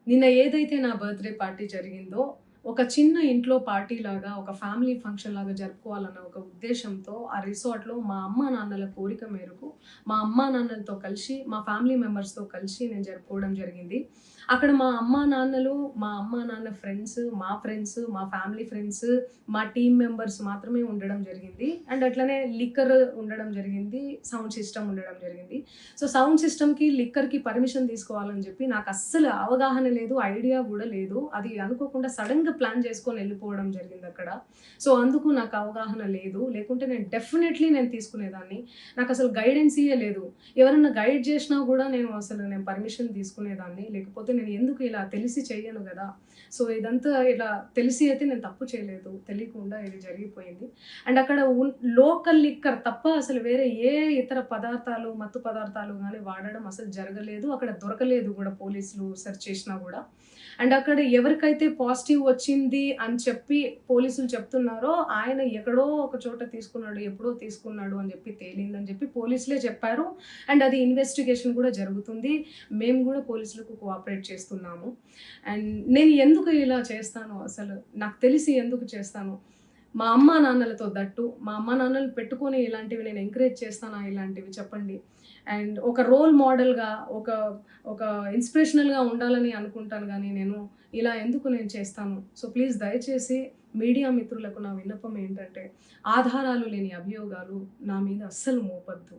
నిన్న ఏదైతే నా బర్త్‌డే పార్టీ జరిగిందో, ఒక చిన్న ఇంట్లో పార్టీలాగా, ఒక ఫ్యామిలీ ఫంక్షన్‌లాగా జరుపుకోవాలన్న ఒక ఉద్దేశ్యంతో ఆ రిసార్ట్‌లో మా అమ్మానాన్నల కోరిక మేరకు, మా అమ్మానాన్నలతో కలిసి, మా ఫ్యామిలీ మెంబర్స్‌తో కలిసి నేను జరుపుకోవడం జరిగింది. అక్కడ మా అమ్మానాన్నలు, మా అమ్మానాన్న ఫ్రెండ్స్, మా ఫ్రెండ్స్, మా ఫ్యామిలీ ఫ్రెండ్స్, మా టీమ్ మెంబర్స్ మాత్రమే ఉండడం జరిగింది. అండ్ అట్లనే లిక్కర్ ఉండడం జరిగింది. సౌండ్ సిస్టమ్ ఉండడం జరిగింది. సో, సౌండ్ సిస్టమ్‌కి, లిక్కర్‌కి పర్మిషన్ తీసుకోవాలని జెప్పి నాకస్సలు అవగాహన లేదు. ఐడియా గూడా లేదు. అది అనుకోకుండా సడెన్‌గా ప్లాన్ చేసుకొని ఎళ్ళిపోవడం జరిగిందక్కడ. సో, అందుకు నాకు అవగాహన లేదు. లేకుంటే నేను డెఫినైట్‌లీ తీసుకునేదాన్ని. నాకసలు గైడెన్సీయే లేదు. ఎవరన్నా గైడ్ జేషినా గూడా నేను పర్మిషన్ తీసుకునేదాన్ని. లేకపోతే నేను ఎందుకు ఇలా తెలిసి చెయ్యను గదా! సో, ఇదంతా ఇలా తెలిసి అయితే నేను తప్పు చేయలేదు. తెలియకుండా ఇది జరిగిపోయింది. అండ్ అక్కడ లోకల్ లిక్కర్ తప్ప అసలు వేరే ఏ ఇతర పదార్థాలు, మత్తు పదార్థాలు గాని వాడడం అసలు జరగలేదు. అక్కడ దొరకలేదు గూడా పోలీసులు సెర్చ్ చేషినా గూడా. అండ్ అక్కడ ఎవరికైతే పాజిటివ్ వచ్చింది అని చెప్పి పోలీసులు చెప్తున్నారో, ఆయన ఎక్కడో ఒక చోట తీసుకున్నాడు, ఎప్పుడో తీసుకున్నాడు అని జెప్పి తేలిందని జెప్పి పోలీసులే చెప్పారు. అండ్ అది ఇన్వెస్టిగేషన్ గూడా జరుగుతుంది. మేము గూడా పోలీసులకు కోఆపరేట్ చేస్తున్నాము. అండ్ నేను ఎందుకు ఇలా చేస్తానో అసలు, నాకు తెలిసి ఎందుకు చేస్తానో, మా అమ్మానాన్నలతో దట్టు, మా అమ్మానాన్నలు పెట్టుకొని ఇలాంటివి నేను ఎంకరేజ్ చేస్తానా ఇలాంటివి చెప్పండి. అండ్ ఒక రోల్ మోడల్‌గా, ఒక ఒక ఇన్‌స్పిరేషనల్‌గా ఉండాలని అనుకుంటాను గానీ నేను ఇలా ఎందుకు నేను చేస్తాను. సో, ప్లీజ్ దయచేసి మీడియా మిత్రులకు నా విన్నపం ఏంటంటే, ఆధారాలు లేని అభియోగాలు నా మీద అస్సలు మోపొద్దు.